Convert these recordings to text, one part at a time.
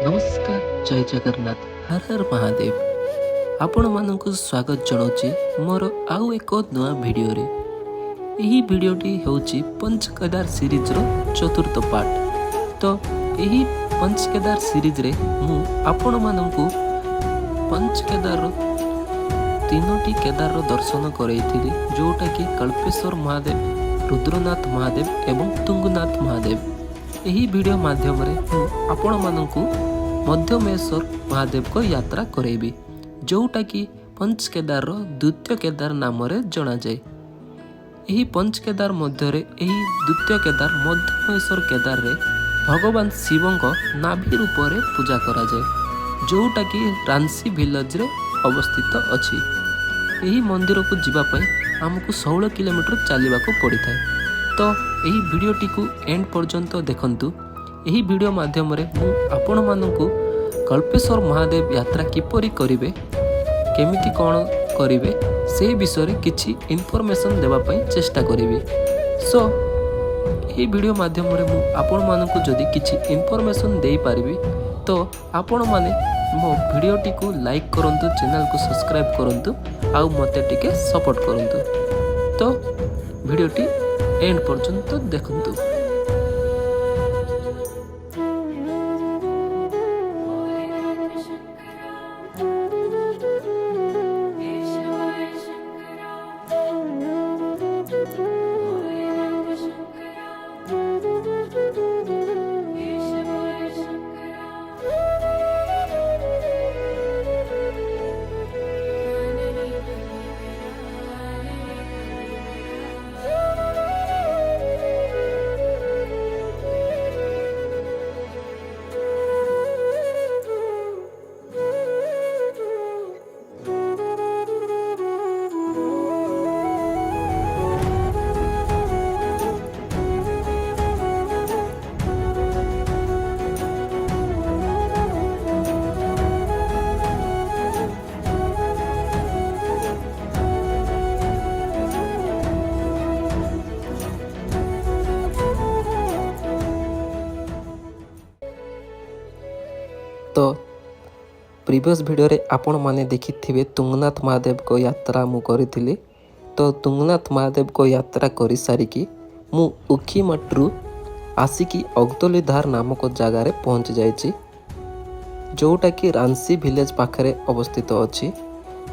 नमस्कार जय जगन्नाथ हर हर महादेव आपण मानकु स्वागत जनाऊँगी मोर आउ एक नुआ भिडियो रे। यही भिडियोटी होची पंचकेदार सीरीज रो चतुर्थ पार्ट। तो यही पंचकेदार सीरीज रे मु आपण मानकु पंचकेदार रो तीनोटी केदार रो दर्शन करैथिली, जोटा कि कल्पेश्वर महादेव, रुद्रनाथ महादेव एवं तुंगनाथ महादेव। यही वीडियो माध्यम रे मु आपण मानकु मध्यमेश्वर महादेव को यात्रा करेबी, जोटा कि पंचकेदार रो द्वितीय केदार नाम रे जना जाए। यही पंचकेदार मध्य रे यही द्वितीय केदार मध्यमेश्वर केदार रे भगवान शिवं नाभि रूप रे पूजा करा जाए, जोटा कि रांसी विलेज रे अवस्थित अछि। यही मंदिर को जीवा पई हमकु 16 किलोमीटर चलवा को पड़ी थाए। तो यही वीडियोटी को एंड पर्यंत देखंतु। यही वीडियो माध्यम रे मु आपण मानकु कल्पेश्वर महादेव यात्रा किपरि करिवे, केमिति कोन करिवे से विषय रे किछि इन्फॉर्मेशन देबा पई चेष्टा करिवे। सो यही वीडियो माध्यम रे मु आपण मानकु जदि किछि इन्फॉर्मेशन देई पारिबी तो आपण माने मो वीडियोटी को लाइक करंतु, चैनल को सब्सक्राइब करंतु, आउ मते टिके सपोर्ट करंतु। तो वीडियोटी एंड पर्यंत देखंतु। तो प्रीवियस वीडियो रे आपण माने देखिथिबे तुंगनाथ महादेव को यात्रा मु करिथिली। तो तुंगनाथ महादेव को यात्रा करि सारिकी मु उखीमठरू आसिकी अगतलीधार नामक जगार रे पहुंच जाइछि, जोटा कि रांसी विलेज पाखरे अवस्थित अछि।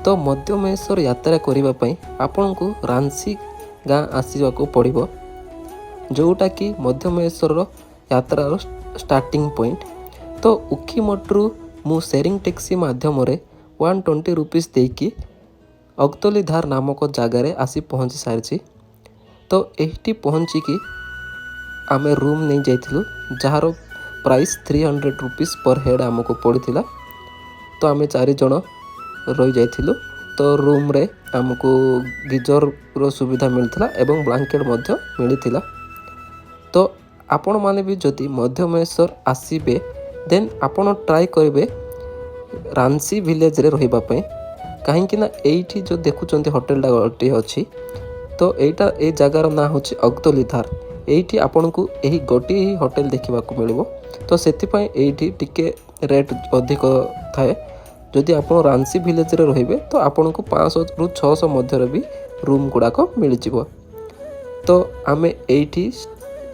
तो मध्यमेश्वर यात्रा करिबा पई आपनकु रांसी गाँ आसीबाकू पड़िबो, जोटा कि मध्यमेश्वर यात्रार स्टार्टिंग पॉइंट। तो उखीमठरू मु शेयरिंग टैक्सी माध्यम रे 120 रुपीस देकी अगतलीधार नामक जगार आसी पहुँची सारी। तो एठी पहुँचिकी आमे रूम नहीं जाइथिलु, जार प्राइस 300 रुपीस पर हेड आमको पड़ीथिला। तो आमे 4 जण रही जाइथिलु। तो रूम रे आमको गीजर रो सुविधा मिलथिला एवं ब्लैंकेट मध्य मिलथिला। तो आपण माने भी जदि मध्यमेश्वर आसीबे देन आपण ट्राई करेंगे रांसी विलेज रे रहिबा पई, कहीं ना एठी जो देखुचंती होटलटा गोटे अछि। तो एटा ए जगार ना होछि अगतलीधार। एठी आपण को एही गोटे ही होटल देखा मिलिबो। तो सेति पई एठी टिके रेट अधिक थाए। जदि आपण रांसी विलेज रे रहिबे तो आपण को 500 रु 600 मध्य रे भी रूम गुडाक मिल जिवो। तो आमे एठी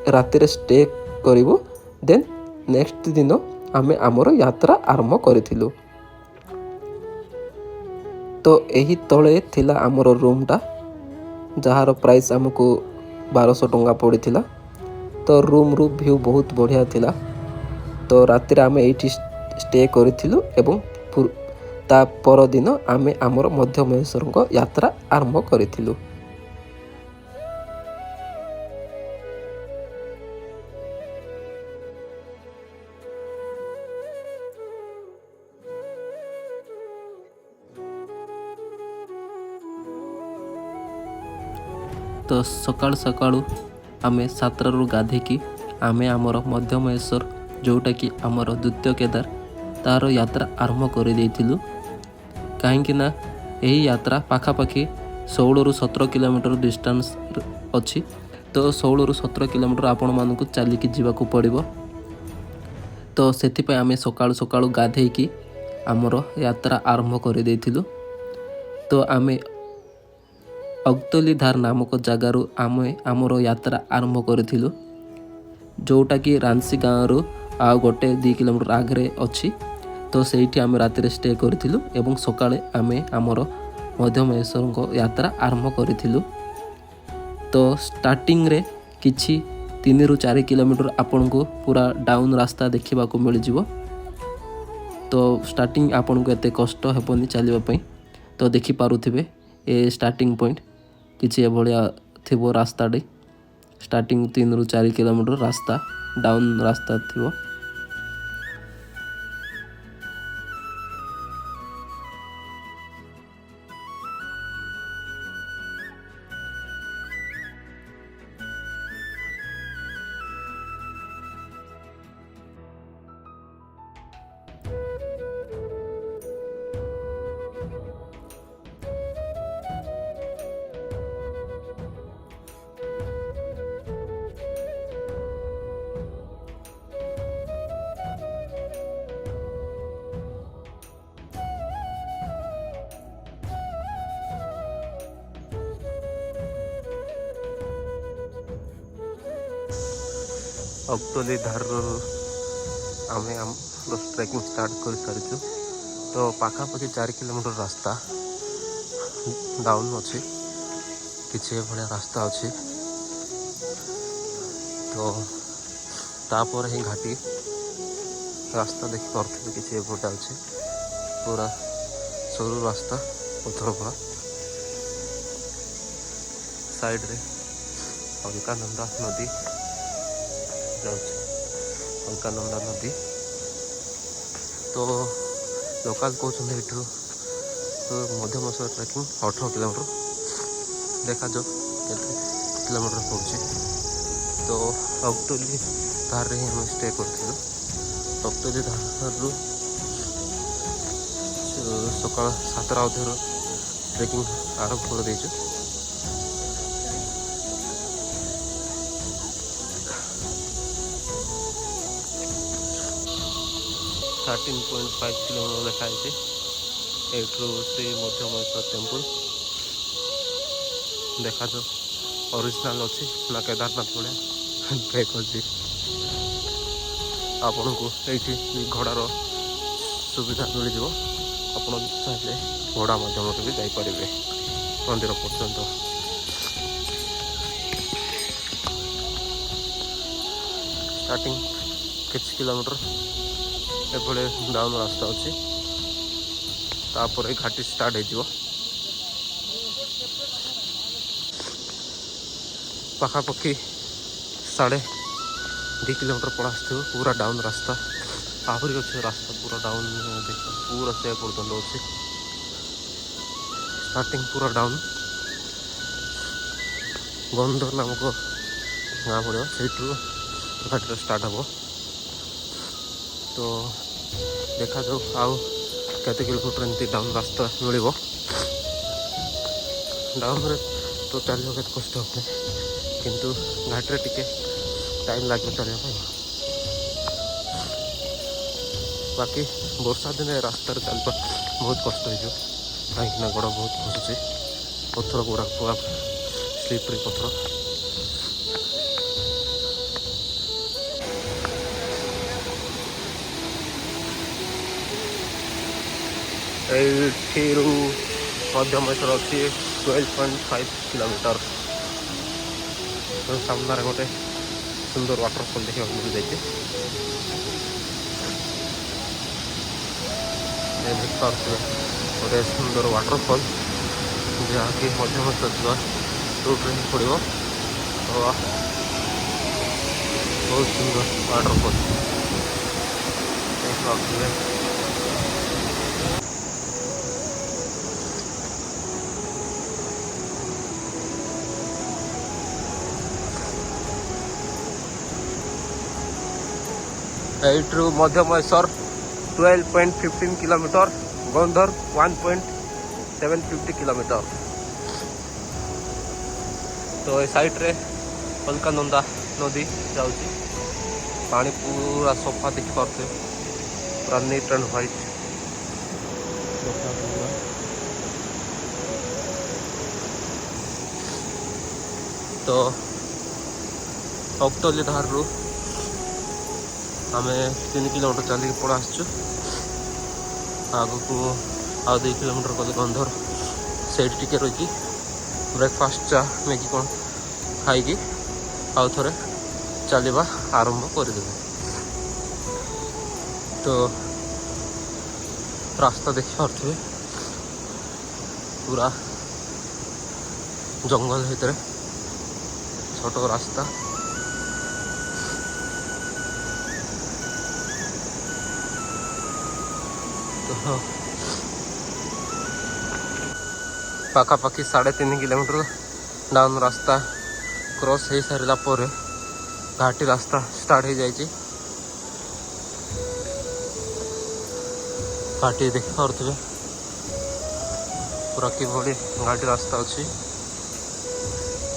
राति रे स्टे करिवो, देन नेक्स्ट दिन आमे आमर यात्रा आरंभ करिथिलु। तो एही तळे थिला आमर रूमटा, जहार प्राइस आमको 1200 टंका पड़ीथिला। तो रूम रू व्यू बहुत बढ़िया थिला। तो राति रे आमे एठी स्टे करिथिलु एवं ता पर दिन आमे आमर मध्यमेश्वर यात्रा आरंभ करिथिलु। तो सकाळु सकाळु आमे 7 गाधेकी आमे आमर मध्यमेश्वर, जोटा कि आमर द्वितीय केदार तार यात्रा आरंभ कर देइथिलु। कहीं ना यही यात्रा पाखापाखि 16 रु 17 किलोमीटर डिस्टेंस अच्छी। तो 16 रु 17 किलोमीटर आपण मानकु चलिकी जीवाकू पड़िबो। तो ସେଥିପାଇଁ ଆମେ ସକାଳୁ ସକାଳୁ ଗାଧେଇକି ଆମର ଯାତ୍ରା ଆରମ୍ଭ କରିଦେଇଥିଲୁ। ତ ଆମେ ଅଗତଲିଧାର ନାମକ ଜାଗାରୁ ଆମେ ଆମର ଯାତ୍ରା ଆରମ୍ଭ କରିଥିଲୁ, ଯେଉଁଟାକି ରାଂସି ଗାଁରୁ ଆଉ ଗୋଟେ 2 କିଲୋମିଟର ଆଗରେ ଅଛି। ତ ସେଇଠି ଆମେ ରାତିରେ ଷ୍ଟେ କରିଥିଲୁ ଏବଂ ସକାଳେ ଆମେ ଆମର ମଧ୍ୟମେଶ୍ୱରଙ୍କ ଯାତ୍ରା ଆରମ୍ଭ କରିଥିଲୁ। ତ ଷ୍ଟାର୍ଟିଂରେ କିଛି 3ରୁ 4 କିଲୋମିଟର ଆପଣଙ୍କୁ ପୁରା ଡାଉନ୍ ରାସ୍ତା ଦେଖିବାକୁ ମିଳିଯିବ। ତ ଷ୍ଟାର୍ଟିଂ ଆପଣଙ୍କୁ ଏତେ କଷ୍ଟ ହେବନି ଚାଲିବା ପାଇଁ। ତ ଦେଖିପାରୁଥିବେ ଏ ଷ୍ଟାର୍ଟିଂ ପଏଣ୍ଟ କିଛି ଏଭଳିଆ ଥିବ ରାସ୍ତାଟେ। ଷ୍ଟାର୍ଟିଂ 3ରୁ 4 କିଲୋମିଟର ରାସ୍ତା ଡାଉନ୍ ରାସ୍ତା ଥିବ। ଅଗତଲିଧାରରୁ ଆମେ ଆମର ଟ୍ରେକିଂ ଷ୍ଟାର୍ଟ କରିସାରିଛୁ। ତ ପାଖାପାଖି 4 କିଲୋମିଟର ରାସ୍ତା ଡାଉନ୍ ଅଛି, କିଛି ଏଭଳିଆ ରାସ୍ତା ଅଛି। ତ ତାପରେ ହିଁ ଘାଟି ରାସ୍ତା ଦେଖିପାରୁଥିବେ, କିଛି ଏପଟେ ଅଛି ପୁରା ସରୁ ରାସ୍ତା ପଥର ଭରା। ସାଇଡ଼ରେ ଅଲକାନନ୍ଦା ନଦୀ ଯାଉଛି, ଅଲକାନନ୍ଦା ନଦୀ। ତ ଲୋକାଲ କହୁଛନ୍ତି ଏଠୁ ମଧ୍ୟମେଶ୍ୱର ଟ୍ରେକିଂ 18 କିଲୋମିଟର, ଦେଖାଯାଉ କେତେ କିଲୋମିଟର ପଡ଼ୁଛି। ତ ଅଗତଲିଧାରରେ ହିଁ ଆମେ ଷ୍ଟେ କରିଥିଲୁ। ଅଗତଲିଧାରରୁ ସକାଳ 7ଟା ଅଧେରୁ ଟ୍ରେକିଂ ଆରମ୍ଭ କରିଦେଇଛୁ। 13.5 କିଲୋମିଟର ଲେଖାଯାଇଛି ଏଇଠୁ ଶ୍ରୀ ମଧ୍ୟମେଶ୍ୱର ଟେମ୍ପଲ୍। ଦେଖାଯାଉ ଅରିଜିନାଲ୍ ଅଛି ନା କେଦାରନାଥ ଭଳିଆ ବ୍ରେକ୍ ଅଛି। ଆପଣଙ୍କୁ ଏଇଠି ଘୋଡ଼ାର ସୁବିଧା ମିଳିଯିବ, ଆପଣ ଚାହିଁଲେ ଘୋଡ଼ା ମାଧ୍ୟମରେ ବି ଯାଇପାରିବେ ମନ୍ଦିର ପର୍ଯ୍ୟନ୍ତ। ଷ୍ଟାର୍ଟିଂ କିଛି କିଲୋମିଟର ଏଭଳି ଡାଉନ୍ ରାସ୍ତା ଅଛି, ତାପରେ ଘାଟି ଷ୍ଟାର୍ଟ ହେଇଯିବ। ପାଖାପାଖି 2.5 କିଲୋମିଟର ପଳା ଆସିଥିବ, ପୁରା ଡାଉନ୍ ରାସ୍ତା। ଆହୁରି ଅଛି ରାସ୍ତା ପୁରା ଡାଉନ୍, ପୁରା ସେ ପର୍ଯ୍ୟନ୍ତ ଅଛି। ଷ୍ଟାର୍ଟିଂ ପୁରା ଡାଉନ୍। ଗନ୍ଧର ନାମକ ଗାଁ ପଡ଼ିବ, ସେଇଠୁ ଘାଟିରେ ଷ୍ଟାର୍ଟ ହେବ। ତ ଦେଖାଯାଉ ଆଉ କେତେ କିଲୋମିଟର ଏମିତି ଡାଉନ୍ ରାସ୍ତା ମିଳିବ। ଡାଉନ୍ରେ ତ ଚାଲିବା କେତେ କଷ୍ଟ ହୁଏ, କିନ୍ତୁ ଘାଟିରେ ଟିକେ ଟାଇମ୍ ଲାଗିବ ଚାଲିବା ପାଇଁ। ବାକି ବର୍ଷା ଦିନେ ରାସ୍ତାରେ ଚାଲିବା ବହୁତ କଷ୍ଟ ହେଇଯିବ, କାହିଁକିନା ଗୋଡ଼ ବହୁତ ଖସୁଛି, ପଥର ଗୁଡ଼ାକ ପୁରା ସ୍ଲିପରି ପଥର। ଏଇଠିରୁ ମଧ୍ୟମେଶ୍ୱର ଅଛି 12.5 କିଲୋମିଟର। ସାମ୍ନାରେ ଗୋଟେ ସୁନ୍ଦର ୱାଟରଫଲ୍ ଦେଖିବାକୁ ମିଳିଯାଇଛି। ଦେଖିପାରୁଥିବେ ଗୋଟେ ସୁନ୍ଦର ୱାଟରଫଲ୍, ଯାହାକି ମଧ୍ୟମେଶ୍ୱର ଯିବା ରୁଟ୍ରେ ହିଁ ପଡ଼ିବ। ତ ବହୁତ ସୁନ୍ଦର ୱାଟରଫଲ୍ ଦେଖିପାରୁଥିବେ। ଏଇଠୁ ମଧ୍ୟମେଶ୍ୱର 12.15 କିଲୋମିଟର, ଗନ୍ଧର 1.750 କିଲୋମିଟର। ତ ଏ ସାଇଡ଼୍ରେ ଅଲକାନନ୍ଦା ନଦୀ ଯାଉଛି। पानी पूरा सफा देखी पारे पूरा नीट एंड व्हाइट तो अक्टोली धार रु आम 3 किलोमीटर चलिए पड़ा आग को आ 2 किलोमीटर गले गंधर से रही ब्रेकफास्ट चा मैगी कौन खाई आउ थे चलवा आरंभ करदे। तो रास्ता देखी पारे पूरा जंगल भितर छोट रास्ता तो पाखापाखि 3.5 किलोमीटर डाउन रास्ता क्रॉस हो सारा पर घाटी रास्ता स्टार्ट हो जाए। घाटी देखी पारे पूरा किभली घाटी रास्ता अच्छी।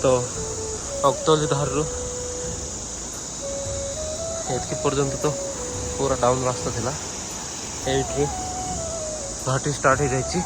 तो अक्टोली धार रु एतकी पर्यंत तो पूरा डाउन रास्ता थिला एट्री घाटी स्टार्ट हो जाए।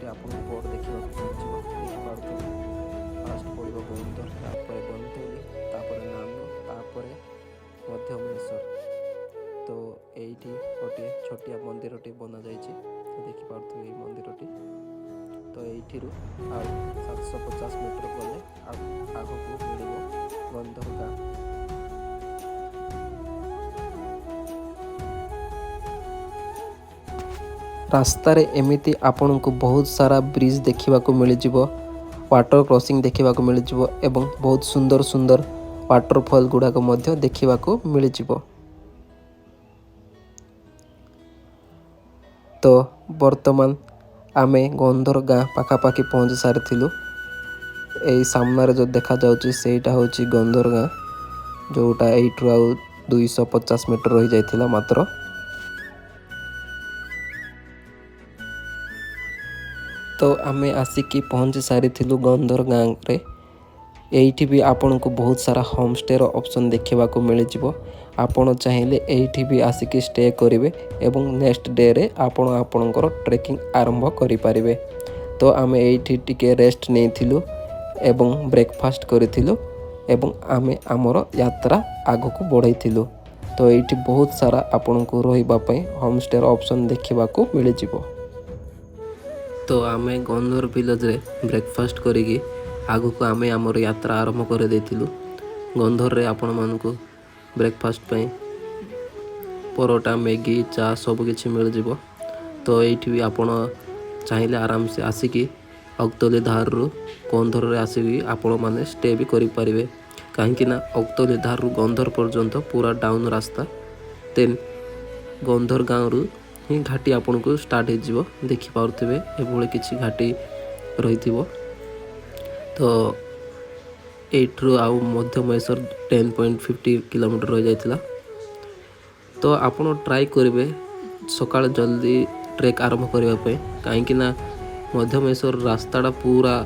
आपको बोर्ड देखा देखिपे फास्ट पड़ो बंदर तापर बंदोली तापर नानो तापर मध्यमेश्वर। तो यही गोटे छोटिया मंदिरटी बना जाइए देखिपे ये मंदिरटी। तो यही 750 मीटर गले आग को मिल बंदर गाँ। रास्तार एमिति आपण को बहुत सारा ब्रिज देखा मिल वाटर क्रॉसिंग देखा मिल एवं बहुत सुंदर सुंदर वाटरफॉल गुड़ाक देखा मिल। तो वर्तमान आमे गंधर गाँ पाखापाखि पहुँच सारी। यही सामने जो देखा जाटा हूँ गंधर गाँ जोटा यू आउ 250 मीटर रही जाइथिला मात्र। तो आमे आसिकी पहुँच सारी गंधर गाँव रे। एठी भी आपन को बहुत सारा होम स्टे रो ऑप्शन देखा मिल। आपण चाहिए एठी भी आसिकी स्टे करेंगे एवं नेक्स्ट डे रे आपण आपणकर ट्रेकिंग आरंभ करें। तो आमे एठी टिके रेस्ट नहीं एवं ब्रेकफास्ट करूँ एवं आमे आमर यात्रा आग को बढ़ाई। तो एठी बहुत सारा आपण को रही होम स्टे रो ऑप्शन देखा मिल। तो आमे गंधर विलेज रे ब्रेकफास्ट करिकी आगु को आमे आमर यात्रा आरंभ कर देथिलु। गंधर रे आपण मानकु ब्रेकफास्ट पई परोटा मैगी चा सब किछि मिल जिवो। तो एठी भी आपण चाहिए आराम से आसिकी अक्टोली धार रु गंधर रे आसिकी आपण माने स्टे भी करि परिबे। काहेकि ना अक्टोली धार रु गंधर पर्यंत पूरा डाउन रास्ता देन गंधर गाँव रु ही घाटी आपन को स्टार्ट हो देखि पारुथिबे एभଳି किछि घाटी रही। तो एट्रु आउ मध्यमेश्वर 10.50 किलोमीटर रही जाइथिला। तो आपण ट्राई करेंगे सकाळ जल्दी ट्रेक आरंभ करने कहीं मध्यमेश्वर रास्ताटा पूरा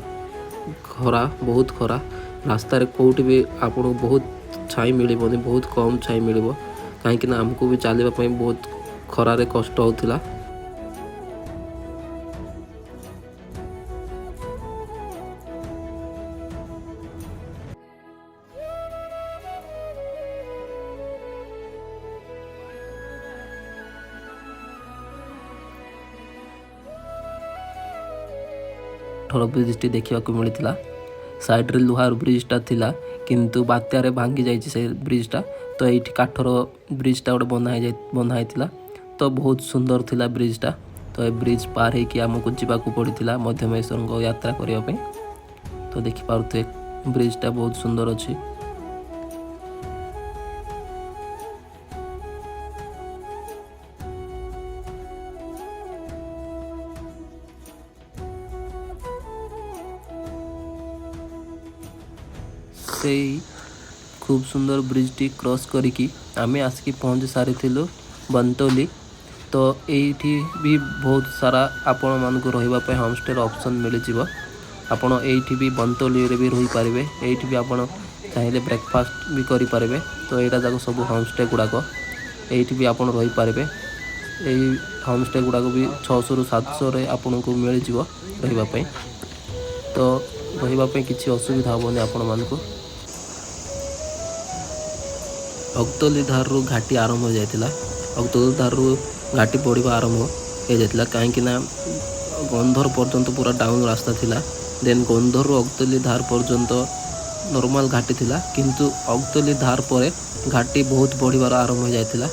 खरा बहुत खरा रास्तार कौटी भी आपको बहुत छाई मिलबनी बहुत कम छाई मिल कहीं आमको भी चलने बहुत खरारे कष्ट होता। କାଠର ବ୍ରିଜ୍ଟି ଦେଖିବାକୁ ମିଳିଥିଲା। ସାଇଡ଼୍ରେ ଲୁହାର ବ୍ରିଜ୍ଟା ଥିଲା କିନ୍ତୁ ବାତ୍ୟାରେ ଭାଙ୍ଗି ଯାଇଛି ସେ ବ୍ରିଜ୍ଟା। ତ ଏଇଠି କାଠର ବ୍ରିଜ୍ଟା ଗୋଟେ ବନା ହେଇଥିଲା। ତ ବହୁତ ସୁନ୍ଦର ଥିଲା ବ୍ରିଜ୍ଟା। ତ ଏ ବ୍ରିଜ୍ ପାର ହେଇକି ଆମକୁ ଯିବାକୁ ପଡ଼ିଥିଲା ମଧ୍ୟମେଶ୍ୱରଙ୍କ ଯାତ୍ରା କରିବା ପାଇଁ। ତ ଦେଖିପାରୁଥିବେ ବ୍ରିଜ୍ଟା ବହୁତ ସୁନ୍ଦର ଅଛି। ସେଇ खूब सुंदर ब्रिजटी क्रॉस करिकी आमे आसिकी पहुँच सारी बंतोली। तो ये भी बहुत सारा आपण मानक रही होमस्टे ऑप्शन मिल जाव। आपण ये भी बंतोली भी रही पारे। ये भी आपड़ चाहिए ब्रेकफास्ट भी करें। तो यहाँ जाक सब होमस्टे गुड़ाक ये भी आप रही पारे। यही होमस्टे गुड़ाक भी 600 ରୁ 700 आपन को मिल जाव रही। तो रही किसी असुविधा हेनी आपण मानक। अगतली धारू घाटी आरंभ हो जाता। अगतली धारू घाटी बढ़ा आरंभ हो जाता कहीं गंधर पर्यंत पूरा डाउन रास्ता थिला। देन गंधर रु अगतली धार पर्यंत नॉर्मल घाटी थिला किंतु अगतली धार पर घाटी बहुत बढ़िबार आरंभ हो जाता।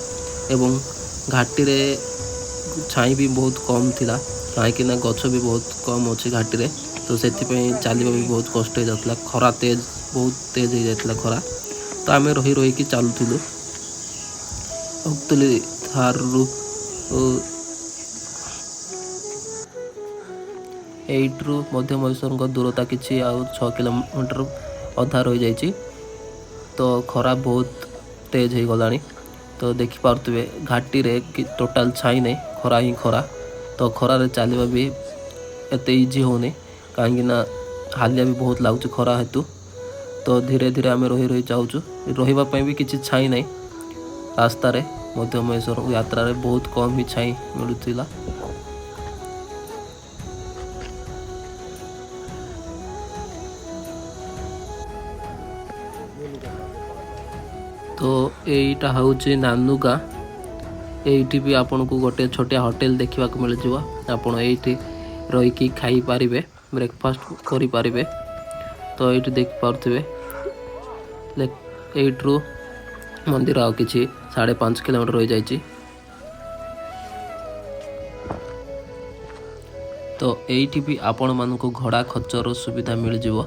एवं घाटी रे छाई भी बहुत कम थिला कहीं गछ भी बहुत कम अच्छे घाटी रे। तो से चलवा भी बहुत कष्ट हो जाता। खरा बहुत तेज हो जाता खरा। तो आम रही कि चलुलु अगतली धारू एट्रु मध्यमेश्वर दूरता किसी 6 किलोमीटर अधा रही जाइए। तो खरा बहुत तेज हो गला। तो देखिपे घाटी रे कि टोटाल छाई नहीं खरा ही खरा। तो खरारे चलवा भी एत इजी होनी कहीं हालिया भी बहुत लगुच खरा हेतु। तो धीरे धीरे आम रही जाऊँ रही भी किसी छाई नहीं रास्तार। मध्यमेश्वर यात्रा रे बहुत कम ही छाई मिलूला। तो यहीटा हूँ नानुगा। ये भी आपन को गोटे छोटिया होटेल देखा मिल जाव। आपड़ ये रहीकि खाई पारे ब्रेकफास्ट करें। तो ये देखिपे एट्रु मंदिर आ कि 5.5 किलोमीटर रही जाइए। तो ये भी आपण मानक घोड़ा खच्चर सुविधा मिल जाव।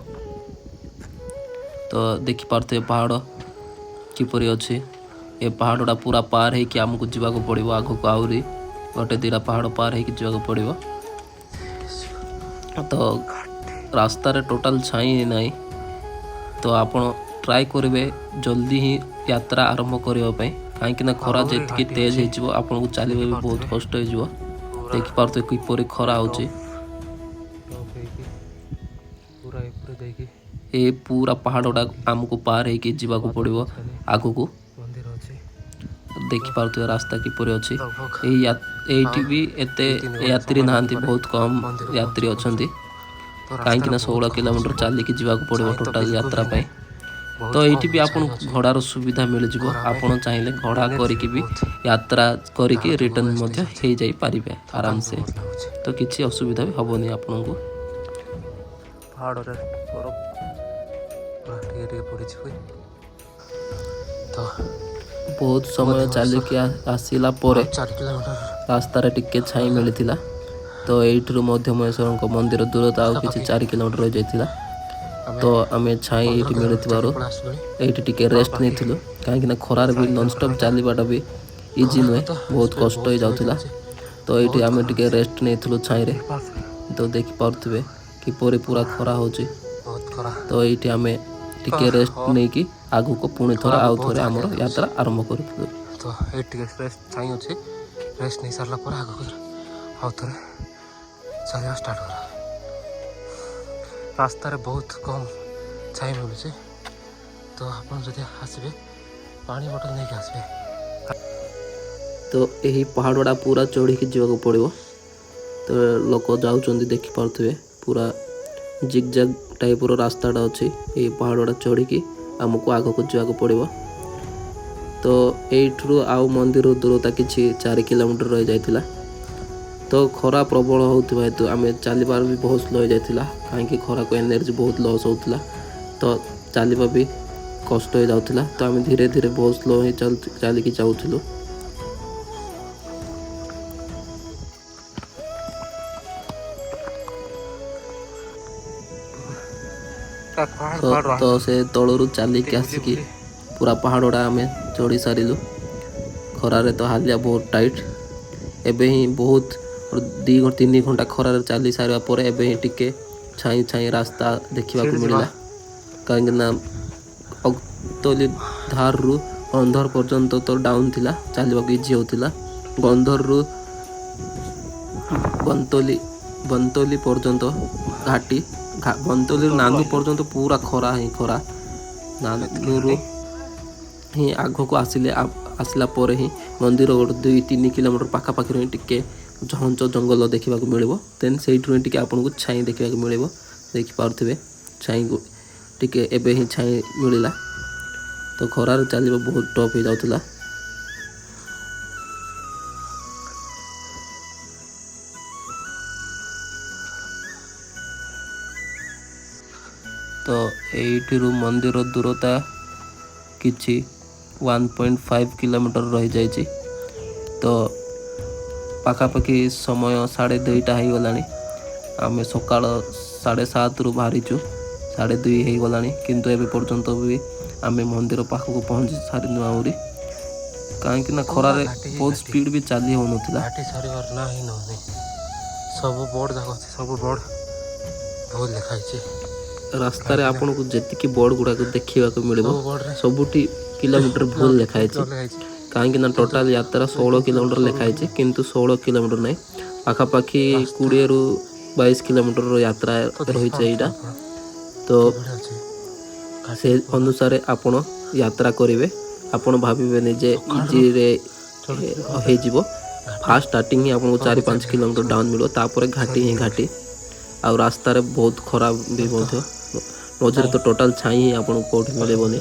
तो देखिपे पहाड़ किपरि अच्छी। ये पहाड़ा पूरा पार है कि आमको जावाक पड़ो आगक आहरी गोटे 2टा पहाड़ पार है कि जावाक पड़ो। तो रास्तार टोटाल छाई नहीं। तो आपण ट्राए करेंगे जल्दी ही यात्रा आरंभ करने कहीं खरा जी तेज हो आपन को चलने भी बहुत कष्ट हो। देखिपे किपरि खरा हो। ये पूरा पहाड़ा आमको पार है कि जावाक पड़ो आगक। देखिपे रास्ता किपरि अच्छी। ये भी एत यात्री ना बहुत कम यात्री अच्छा कहीं 16 किलोमीटर चलिकी जावाक पड़ो टोटाल यात्रा पाई। तो ये भी आप घोड़ार सुविधा मिल जाव। आपड़ चाहिए घोड़ा करके भी यात्रा करके रिटर्न हो जाई पारे आराम से। तो किसी असुविधा भी हेनी आपन को। तो बहुत समय चलिकी आसला रास्तार टिके छाई मिलता। तो यू मध्यमेश्वर मंदिर दूरता आ कि 4 किलोमीटर रही जाता। तो आम छाई ये मिलूँ ये रेस्ट नहीं कहीं खरार भी नॉनस्टॉप चलवाटा भी इजी नुहे बहुत कष्ट हो जाता। तो ये आम टे रेस्ट नहीं छाई रे। तो देखिपे किपरि पूरा खरा हो। तो ये आम टे रेस्ट नहीं कि आगु को पुणी थोड़ा आउ थे आम यात्रा आरंभ कर। तो ये रेस्ट छाई अच्छे रेस्ट नहीं सारा पर आगु आउ थे चलवा स्टार्ट करा। रास्तार बहुत कम छाई मिलूँ। तो आप आसबे पानी बोतल नहीं आसबे। तो यही पहाड़ा पूरा चढ़ी जावाक पड़ो। तो लोक जाऊँ देखिपे पूरा जिगजाग टाइप रास्ताटा अच्छी। ये पहाड़ा चढ़ी आमको आगक जावाक पड़ो। तो यू आउ मंदिर दूरता कि 4 किलोमीटर रही जाता। तो खरा प्रबल होता हेतु आम चलबार भी बहुत स्लो हो जाता कहीं खरा को एनर्जी बहुत लॉस होता तो चलवा भी कष्ट हो जाता तो आम धीरे धीरे बहुत स्लो ही चलिकी जाऊँ। तो से तलू चलिकी आसिकी पूरा पहाड़ा आम चढ़ी सारू खरारे तो हालिया बहुत टाइट एबे ही बहुत 2-3 घंटा खरारे चली सारा पर एबे ही टिके छाई छाई रास्ता देखा मिलला कहीं अगतली धार रु गंधर पर्यंत तो डाउन थिला चलवा इजी होता गंधर रु बंतली पर्यंत घाटी बंतली नानू पर्यंत पूरा खरा ही खरा नानू ही आग को आसला पर ही मंदिर गोटे 2-3 किलोमीटर पाखापाखि टिके झंच जंगल देखा मिल देन से आपन को छाई देखा मिल देखिपे छाई टिके एबे ही छाई मिलला तो खरार चलवा बहुत टफ हो जाता। तो यही मंदिर दूरता किछि 1.5 किलोमीटर रही जाइए तो पाखापाखि समय 2:30 हो गलानी आम सकाल 7:30 रु बाहरीचु 2:30 हो गलानी किंतु एबे पर्यंत भी आम मंदिर पाखक पहुँची सारी आहरी कहीं खरारे बहुत स्पीड भी चली हो सब बोर्ड जाक सब बोर्ड बहुत लिखाई रास्तार आपन को जी बोर्ड गुड़ाक देखा मिल सबुठी किलोमीटर भूल लिखाई कहीं टोटाल यात्रा 16 किलोमीटर लिखाई किंतु 16 किलोमीटर नहीं पाखापाखि 20 रु 22 किलोमीटर यात्रा रही तो से अनुसार आपण यात्रा करेंगे आपण भावे जे इजी रे हो फास्ट स्टार्टिंग ही आपको 4-5 किलोमीटर डाउन मिलो तापर घाटी ही घाटी आ रास्तार बहुत खराब भी मझे तो टोटाल छाई ही आपको कौट मिलबनी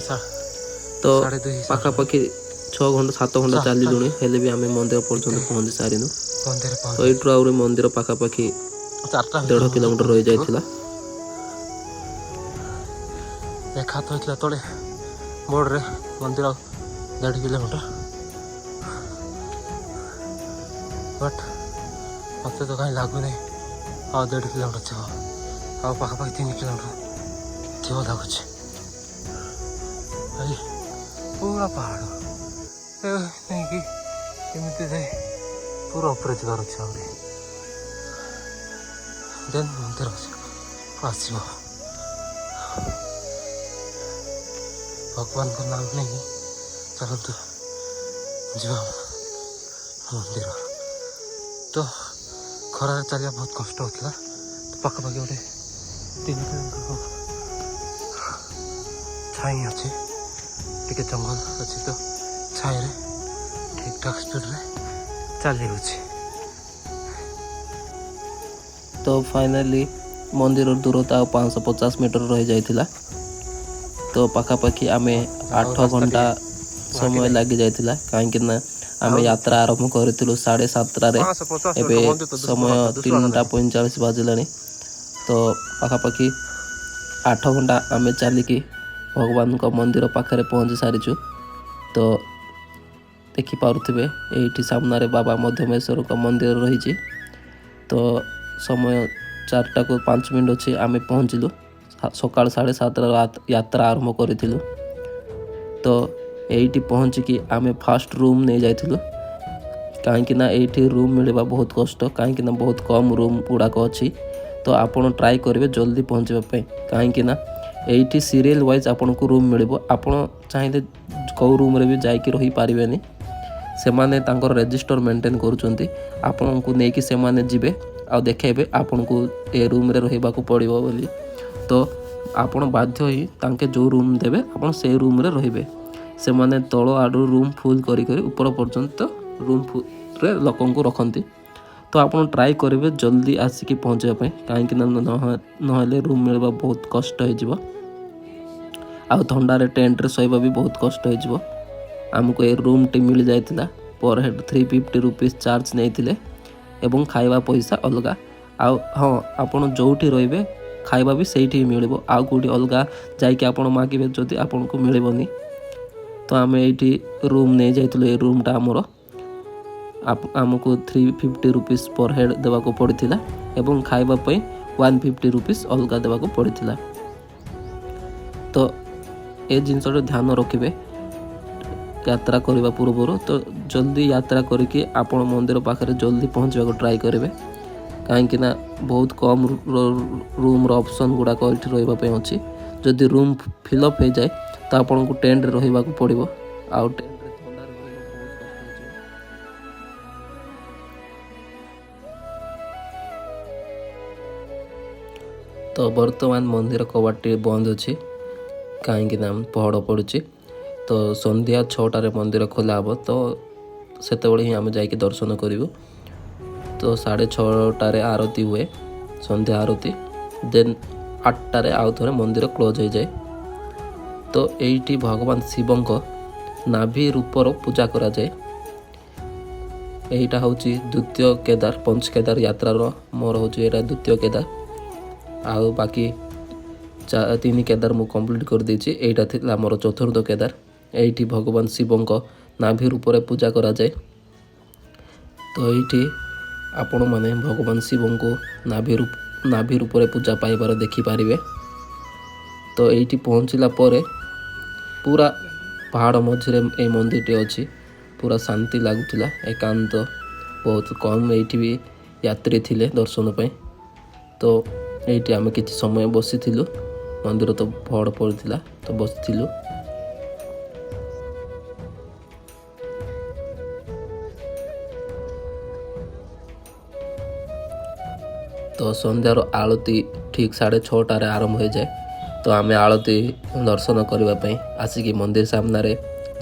तो पाखापाखि 6 घंटा 7 घंटा चलुनी हेले भी आम मंदिर पर्यंत पहुँची सारिनु तो यू आहरी मंदिर पाखापाखि 1.5 किलोमीटर रही जाइथिला देखा तो होता तले बोर्ड रे मंदिर 1.5 किलोमीटर बट मत तो कहीं लगुनि आ 1.5 किलोमीटर थी आ पाखापाखि 3 किलोमीटर थी लगुच पूरा पहाड़ नहीं कि पूरा ऊपर जगार अच्छे आहरी देन मंदिर आसो भगवान को नाम नहीं चलतु जा मंदिर तो खरार चलिया बहुत कष्ट होता तो पाखापाखि गोटे 3 किलोमीटर छाई अच्छे टिके जंगल अच्छे तो छाई ठीक ठाक स्पीड रे चली तो फाइनली मंदिर दूरता 550 मीटर रही जाइथिला तो पाखापाखि आम 8 घंटा समय लगी जाइथिला कहीं ना आम यात्रा आरंभ करूँ 7:30 एबे समय 3:45 बाजिलानी तो पाखापाखि 8 घंटा आम चलिकी भगवान को मंदिर पाखे पहुँची सारीचु तो देखिपे ये सामने बाबा मध्यमेश्वर का मंदिर रही तो समय 4:05 अच्छी आम पहुँचलु सकाल 7:30 यात्रा आरंभ करूँ तो यही पहुँचिकी आम फास्ट रूम नहीं जाइलु कहीं ये रूम मिलवा बहुत कष्ट कहीं बहुत कम रूम गुड़ाक अच्छी तो आपड़ ट्राए करेंगे जल्दी पहुँचापी कहीं ये सीरियल वाइज आपन को रूम मिल आपड़ चाहिए कौ रूम रे भी जाकि रही पारे से माने तांकर रजिस्टर मेंटेन करुँच आपन को लेकिन से माने जीवे आ देखेबे आपन को ए रूम रे रहिबा को पड़िबो बोली तो आपन बाध्य ही तांके जो रूम देबे आपन से रूम रे रहिबे से माने तଳ आडू रूम फुल करी करी ऊपर पर्यंत रूम रे लोकन को रखंती तो आपन ट्राई करेंगे जल्दी आसिकी पहुँचापी कहीं नहले रूम मिलवा बहुत कष्ट हो थंडारे टेंट रे सोइबा भी बहुत कष्ट हो आमको ये रूम टी मिल जाइतिला पर हेड 350 रुपीस चार्ज नहीं थिले ଏବଂ ଖାଇବା ପଇସା ଅଲଗା। ଆଉ ହଁ, ଆପଣ ଯେଉଁଠି ରହିବେ ଖାଇବା ବି ସେଇଠି ହିଁ ମିଳିବ। ଆଉ କେଉଁଠି ଅଲଗା ଯାଇକି ଆପଣ ମାଗିବେ ଯଦି ଆପଣଙ୍କୁ ମିଳିବନି। ତ ଆମେ ଏଇଠି ରୁମ୍ ନେଇଯାଇଥିଲୁ। ଏ ରୁମ୍ଟା ଆମକୁ 350 ରୁପିସ୍ ପର୍ ହେଡ଼୍ ଦେବାକୁ ପଡ଼ିଥିଲା ଏବଂ ଖାଇବା ପାଇଁ 150 ରୁପିସ୍ ଅଲଗା ଦେବାକୁ ପଡ଼ିଥିଲା। ତ ଏ ଜିନିଷଟା ଧ୍ୟାନ ରଖିବେ ଯାତ୍ରା କରିବା ପୂର୍ବରୁ। ତ ଜଲ୍ଦି ଯାତ୍ରା କରିକି ଆପଣ ମନ୍ଦିର ପାଖରେ ଜଲ୍ଦି ପହଞ୍ଚିବାକୁ ଟ୍ରାଏ କରିବେ, କାହିଁକିନା ବହୁତ କମ୍ ରୁମ୍ର ଅପସନ୍ ଗୁଡ଼ାକ ଏଇଠି ରହିବା ପାଇଁ ଅଛି। ଯଦି ରୁମ୍ ଫିଲ୍ଅପ୍ ହୋଇଯାଏ ତ ଆପଣଙ୍କୁ ଟେଣ୍ଟରେ ରହିବାକୁ ପଡ଼ିବ। ଆଉ ଟେଣ୍ଟରେ ଥଣ୍ଡାରେ ରହିବା ବହୁତ କଷ୍ଟ ହେଇଯିବ। ତ ବର୍ତ୍ତମାନ ମନ୍ଦିର କବାଟଟି ବନ୍ଦ ଅଛି, କାହିଁକିନା ପହଡ଼ ପଡ଼ୁଛି। ତ ସନ୍ଧ୍ୟା 6ଟାରେ ମନ୍ଦିର ଖୋଲା ହେବ। ତ ସେତେବେଳେ ହିଁ ଆମେ ଯାଇକି ଦର୍ଶନ କରିବୁ। ତ 6:30ଟାରେ ଆରତି ହୁଏ, ସନ୍ଧ୍ୟା ଆରତି। ଦେନ୍ 8ଟାରେ ଆଉ ଥରେ ମନ୍ଦିର କ୍ଲୋଜ୍ ହୋଇଯାଏ। ତ ଏଇଠି ଭଗବାନ ଶିବଙ୍କ ନାଭି ରୂପର ପୂଜା କରାଯାଏ। ଏଇଟା ହେଉଛି ଦ୍ୱିତୀୟ କେଦାର, ପଞ୍ଚ କେଦାର ଯାତ୍ରାର ମୋର ହେଉଛି ଏଇଟା ଦ୍ୱିତୀୟ କେଦାର। ଆଉ ବାକି 3 କେଦାର ମୁଁ କମ୍ପ୍ଲିଟ୍ କରିଦେଇଛି। ଏଇଟା ଥିଲା ମୋର ଚତୁର୍ଥ କେଦାର। ଏଇଠି ଭଗବାନ ଶିବଙ୍କ ନାଭି ରୂପରେ ପୂଜା କରାଯାଏ। ତ ଏଇଠି ଆପଣମାନେ ଭଗବାନ ଶିବଙ୍କୁ ନାଭି ରୂପରେ ପୂଜା ପାଇବାର ଦେଖିପାରିବେ। ତ ଏଇଠି ପହଞ୍ଚିଲା ପରେ ପୁରା ପାହାଡ଼ ମଝିରେ ଏଇ ମନ୍ଦିରଟି ଅଛି। ପୁରା ଶାନ୍ତି ଲାଗୁଥିଲା, ଏକାନ୍ତ। ବହୁତ କମ୍ ଏଇଠି ବି ଯାତ୍ରୀ ଥିଲେ ଦର୍ଶନ ପାଇଁ। ତ ଏଇଠି ଆମେ କିଛି ସମୟ ବସିଥିଲୁ। ମନ୍ଦିର ତ ପହଡ଼ ପଡ଼ିଥିଲା, ତ ବସିଥିଲୁ। ତ ସନ୍ଧ୍ୟାର ଆଳତି ଠିକ୍ 6:30ଟାରେ ଆରମ୍ଭ ହୋଇଯାଏ। ତ ଆମେ ଆଳତି ଦର୍ଶନ କରିବା ପାଇଁ ଆସିକି ମନ୍ଦିର ସାମ୍ନାରେ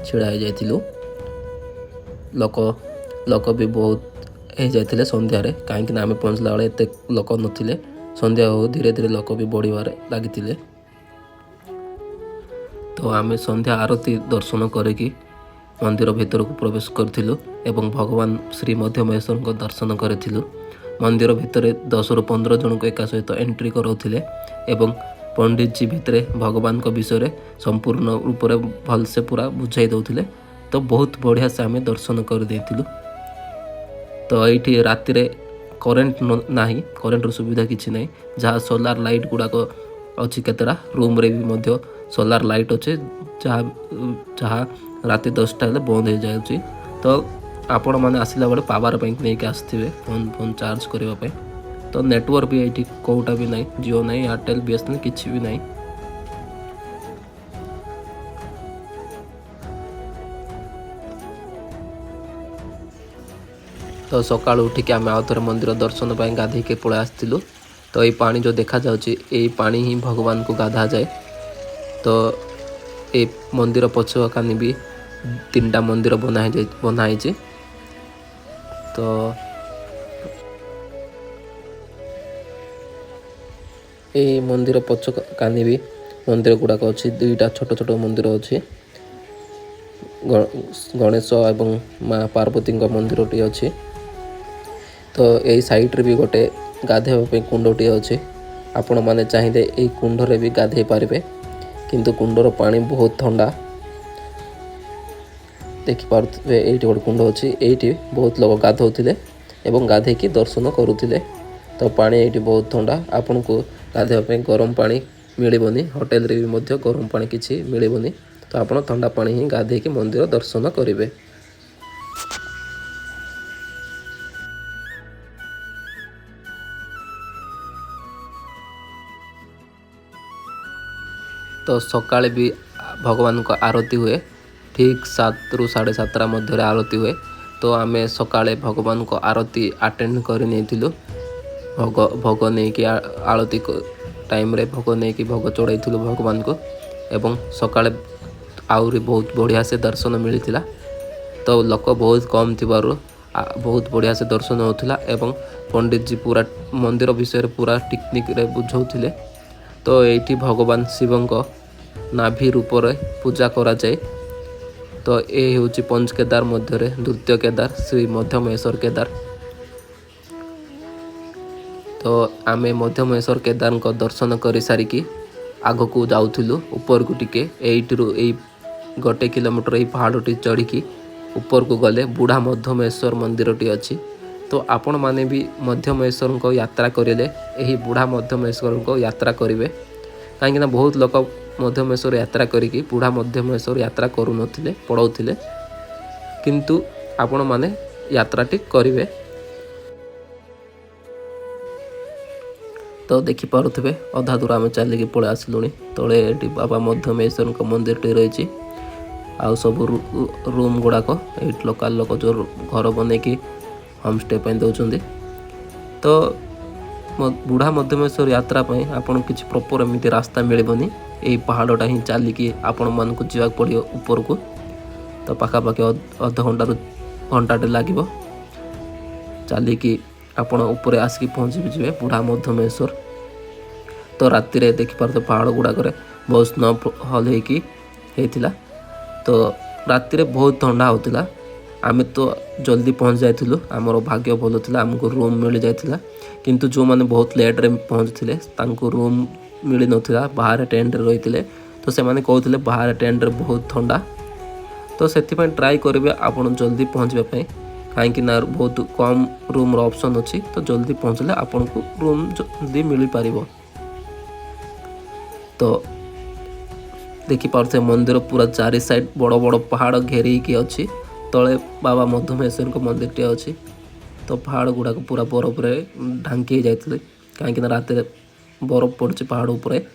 ଛିଡ଼ା ହୋଇଯାଇଥିଲୁ। ଲୋକ ବି ବହୁତ ହେଇଯାଇଥିଲେ ସନ୍ଧ୍ୟାରେ, କାହିଁକିନା ଆମେ ପହଞ୍ଚିଲା ବେଳେ ଏତେ ଲୋକ ନଥିଲେ। ସନ୍ଧ୍ୟା ହଉ ଧୀରେ ଧୀରେ ଲୋକ ବି ବଢ଼ିବାରେ ଲାଗିଥିଲେ। ତ ଆମେ ସନ୍ଧ୍ୟା ଆରତି ଦର୍ଶନ କରିକି ମନ୍ଦିର ଭିତରକୁ ପ୍ରବେଶ କରିଥିଲୁ ଏବଂ ଭଗବାନ ଶ୍ରୀ ମଧ୍ୟମହେଶ୍ୱରଙ୍କ ଦର୍ଶନ କରିଥିଲୁ। ମନ୍ଦିର ଭିତରେ 10ରୁ 15 ଜଣଙ୍କୁ ଏକା ସହିତ ଏଣ୍ଟ୍ରି କରାଉଥିଲେ ଏବଂ ପଣ୍ଡିତଜୀ ଭିତରେ ଭଗବାନଙ୍କ ବିଷୟରେ ସମ୍ପୂର୍ଣ୍ଣ ରୂପରେ ଭଲସେ ପୁରା ବୁଝାଇ ଦେଉଥିଲେ। ତ ବହୁତ ବଢ଼ିଆ ସେ ଆମେ ଦର୍ଶନ କରିଦେଇଥିଲୁ। ତ ଏଇଠି ରାତିରେ କରେଣ୍ଟ ନାହିଁ, କରେଣ୍ଟର ସୁବିଧା କିଛି ନାହିଁ। ଯାହା ସୋଲାର ଲାଇଟ୍ ଗୁଡ଼ାକ ଅଛି କେତେଟା, ରୁମ୍ରେ ବି ମଧ୍ୟ ସୋଲାର ଲାଇଟ୍ ଅଛି, ଯାହା ରାତି 10ଟା ହେଲେ ବନ୍ଦ ହେଇଯାଉଛି। ତ ଆପଣମାନେ ଆସିଲା ବେଳେ ପାୱାର ବ୍ୟାଙ୍କ ନେଇକି ଆସିଥିବେ ଫୋନ୍ ଚାର୍ଜ କରିବା ପାଇଁ। ତ ନେଟୱାର୍କ ବି ଏଇଠି କେଉଁଟା ବି ନାହିଁ, ଜିଓ ନାହିଁ, ଏୟାରଟେଲ୍, BSNL କିଛି ବି ନାହିଁ। ତ ସକାଳୁ ଉଠିକି ଆମେ ଆଉ ଥରେ ମନ୍ଦିର ଦର୍ଶନ ପାଇଁ ଗାଧୋଇକି ପଳେଇ ଆସିଥିଲୁ। ତ ଏଇ ପାଣି ଯେଉଁ ଦେଖାଯାଉଛି, ଏଇ ପାଣି ହିଁ ଭଗବାନଙ୍କୁ ଗାଧାଯାଏ। ତ ଏ ମନ୍ଦିର ପଛକାନି ବି 3ଟା ମନ୍ଦିର ବନା ହେଇଛି। ତ ଏଇ ମନ୍ଦିର ପଛକାନି ବି ମନ୍ଦିର ଗୁଡ଼ାକ ଅଛି। 2ଟା ଛୋଟ ଛୋଟ ମନ୍ଦିର ଅଛି। ଗଣେଶ ଏବଂ ମା ପାର୍ବତୀଙ୍କ ମନ୍ଦିରଟି ଅଛି। ତ ଏଇ ସାଇଡ଼୍ରେ ବି ଗୋଟେ ଗାଧୋଇବା ପାଇଁ କୁଣ୍ଡଟିଏ ଅଛି। ଆପଣମାନେ ଚାହିଁଲେ ଏଇ କୁଣ୍ଡରେ ବି ଗାଧୋଇ ପାରିବେ, କିନ୍ତୁ କୁଣ୍ଡର ପାଣି ବହୁତ ଥଣ୍ଡା। ଦେଖିପାରୁଥିବେ ଏଇଠି ଗୋଟେ କୁଣ୍ଡ ଅଛି। ଏଇଠି ବହୁତ ଲୋକ ଗାଧୋଉଥିଲେ ଏବଂ ଗାଧୋଇକି ଦର୍ଶନ କରୁଥିଲେ। ତ ପାଣି ଏଇଠି ବହୁତ ଥଣ୍ଡା। ଆପଣଙ୍କୁ ଗାଧୋଇବା ପାଇଁ ଗରମ ପାଣି ମିଳିବନି, ହୋଟେଲରେ ବି ମଧ୍ୟ ଗରମ ପାଣି କିଛି ମିଳିବନି। ତ ଆପଣ ଥଣ୍ଡା ପାଣି ହିଁ ଗାଧୋଇକି ମନ୍ଦିର ଦର୍ଶନ କରିବେ। ତ ସକାଳେ ବି ଭଗବାନଙ୍କ ଆରତି ହୁଏ। ଠିକ୍ 7ରୁ 7:30 ମଧ୍ୟରେ ଆରତି ହୁଏ। ତ ଆମେ ସକାଳେ ଭଗବାନଙ୍କ ଆରତି ଆଟେଣ୍ଡ କରି ନେଇଥିଲୁ। ଭୋଗ ନେଇକି ଆଳତି ଟାଇମ୍ରେ ଭୋଗ ନେଇକି ଭୋଗ ଚଢ଼ାଇଥିଲୁ ଭଗବାନଙ୍କୁ ଏବଂ ସକାଳେ ଆହୁରି ବହୁତ ବଢ଼ିଆ ସେ ଦର୍ଶନ ମିଳିଥିଲା। ତ ଲୋକ ବହୁତ କମ୍ ଥିବାରୁ ବହୁତ ବଢ଼ିଆ ସେ ଦର୍ଶନ ହେଉଥିଲା ଏବଂ ପଣ୍ଡିତଜୀ ପୁରା ମନ୍ଦିର ବିଷୟରେ ପୁରା ଟେକ୍ନିକ୍ରେ ବୁଝାଉଥିଲେ। ତ ଏଇଠି ଭଗବାନ ଶିବଙ୍କ ନାଭି ରୂପରେ ପୂଜା କରାଯାଏ। ତ ଏ ହେଉଛି ପଞ୍ଚ କେଦାର ମଧ୍ୟରେ ଦ୍ୱିତୀୟ କେଦାର, ଶ୍ରୀ ମଧ୍ୟମହେଶ୍ୱର କେଦାର। तो आमे मध्यमेश्वर केदार को दर्शन कर सारिकी आग को जाऊँ ऊपर को टिके यही 1 किलोमीटर यही पहाड़ी चढ़ी ऊपर को गले बुढ़ा मध्यमेश्वर मंदिरटी अच्छी। तो आपण माने भी मध्यमेश्वर को यात्रा करेंगे यही बुढ़ा मध्यमेश्वर को यात्रा करेंगे कहीं बहुत लोक मध्यमेश्वर यात्रा करिकी बुढ़ा मध्यमेश्वर यात्रा करू नथिले पढ़ाउथिले किंतु आपण माने यात्राटी करेंगे। तो देखी पारुथिबे अधा दूर आम चलिकी पळे आसिलुनी तले एटी बाबा मध्यमेश्वर को मंदिरटी रही आउ सब रूम गुड़ाक ये लोकाल लोक जो घर बनैकी होम स्टे दौरान। तो बुढ़ा मध्यमेश्वर यात्रा आपन किसी प्रॉपर एमती रास्ता मिलबनी यही पहाड़टा ही चलिकी आपण मानक जावाक पड़ो ऊपर को। तो पाखापाखि अध घंटाटे लगे चलिकी आपण ऊपर आसिक पहुँची जी बुढ़ा मध्यमेश्वर। तो राति रे देखिपार तो पहाड़ गुड़ाक बहुत स्नोफॉल होता। तो राति रे बहुत ठंडा होता आमे तो जल्दी पहुँच जाइलु आमर भाग्य भल था आमको रूम मिल जाता किंतु जो मैंने बहुत लेट रे पहुँचते तांको रूम मिल नथिला बाहर टेंट रही। तो से माने कहते बाहर टेंट रे बहुत ठंडा तो से ट्राई करेंगे आपन जल्दी पहुँचापी कहीं बहुत कम रूम ऑप्शन अच्छी। तो जल्दी पहुँचले आपन को रूम जल्दी मिल पार। तो देखी पार्थे मंदिर पूरा चारि साइड बड़ बड़ पहाड़ घेरिकी अच्छी तले बाबा मध्यमेश्वर को मंदिर टे अच्छी। तो पहाड़ गुड़ाक पूरा बरफ रे ढांकी जाते कहीं रात बरफ पड़े पहाड़ उपरे।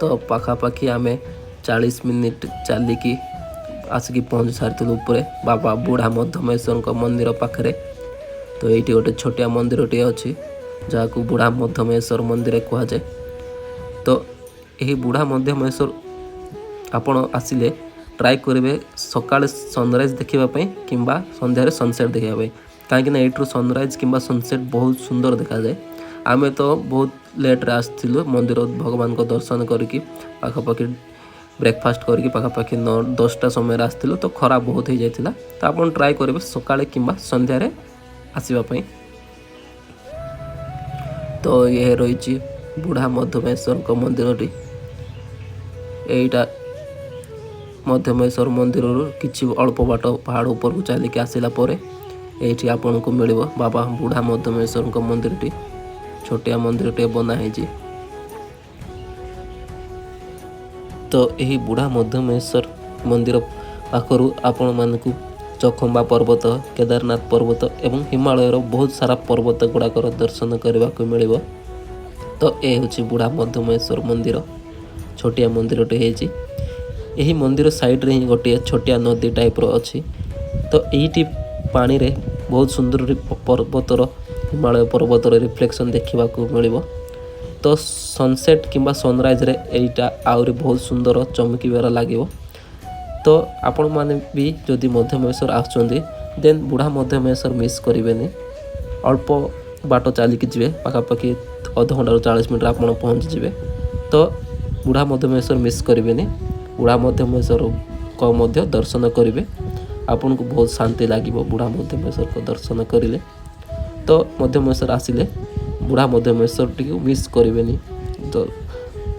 तो पाखापाखि आम 40 मिनिट चलिकी आसिक पहुँच सारी ऊपर बाबा बुढ़ा मध्यमेश्वर मंदिर पाखे। तो ये गोटे छोटिया मंदिरटे अच्छी जहाँ को बुढ़ा मध्यमेश्वर मंदिर कहुए। तो यही बुढ़ा मध्यमेश्वर आपण आसिले ट्राई करेंगे सकाଳେ सनराइज देखापी कि संध्यारे सनसेट देखापी कहीं यू सनराइज कि सनसेट बहुत सुंदर देखा जाए। आमे तो बहुत लेट रे आसलु मंदिर भगवान को दर्शन करके पाखापाखि ब्रेकफास्ट करके पाखापाखि 9-10टा समय आसलु। तो खरा बहुत हो जाता। तो आप ट्राई करेंगे सकाळे कि संध्यारे आसवाई। तो ये रही बुढ़ा मध्यमेश्वर को मंदिरटी यहीटा मध्यमेश्वर मंदिर किसी अल्प बाट पहाड़ ऊपर को चलिकी आसला ये आपन को मिल बाबा बुढ़ा मध्यमेश्वर को मंदिरटी छोटिया मंदिरटे बनाई। तो यही बुढ़ा मध्यमेश्वर मंदिर पाखरु आपण मानकु चखम्बा पर्वत केदारनाथ पर्वत एवं हिमालय बहुत सारा पर्वत गुड़ाकर दर्शन करने को मिल। तो ये हूँ बुढ़ा मध्यमेश्वर मंदिर छोटिया मंदिरटे यही मंदिर साइड रे ही गोटे छोटिया नदी टाइप अच्छी। तो यही पानी रे बहुत सुंदर पर्वतर हिमालय पर्वतर रिफ्लेक्शन देखा मिल। तो सनसेट किंबा सनराइज रे एटा आउरी बहुत सुंदर चमकीबार लगे। तो आपण माने भी जदि मध्यमेश्वर आसुचंदी देन बुढ़ा मध्यमेश्वर मिस करेंगे। अल्प बाट चलिकी जी पाखापाखि अध घंटा 40 मिनट आप पहुँच जाए। तो बुढ़ा मध्यमेश्वर मिस करेंगे। बुढ़ा मध्यमेश्वर को मध्य दर्शन करेंगे आपन को बहुत शांति लगे बुढ़ा मध्यमेश्वर को दर्शन करें। तो मध्यमेश्वर आसिले बुढ़ा मध्यमेश्वर टी मिस करेंगे तो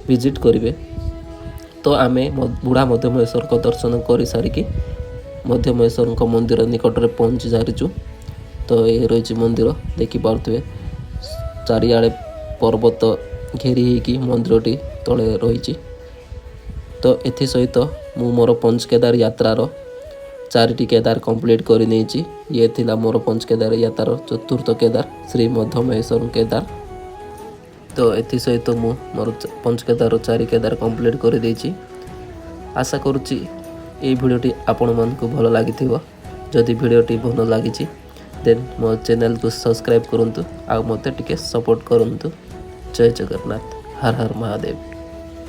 विजिट करेंगे। तो आम बुढ़ा मध्यमेश्वर को दर्शन कर सारिकी मध्यमेश्वर को मंदिर निकट में पहुँची सारीचु। तो ये रही मंदिर देखी पारे चारिआडे पर्वत घेरी होगी मंदिरटी तले रही। तो एथि सहित मु मोर पंचकेदार यात्रार 4टी केदार कंप्लीट कर नहीं। ये थिला मोर पंचकेदार यात्रार 4थ केदार श्री मध्यमेश्वर केदार। तो एथि सहित मु मोर पंचकेदार 4 केदार कंप्लीट कर देछि। आशा करुच्ची ये भिडियोटी आपण मानकु भल लागिथिबो। जदि भिडियोटी भल लगी देन मो चैनल को सब्सक्राइब करंतु आ मते टिके सपोर्ट करंतु। जय जगन्नाथ। हर हर महादेव।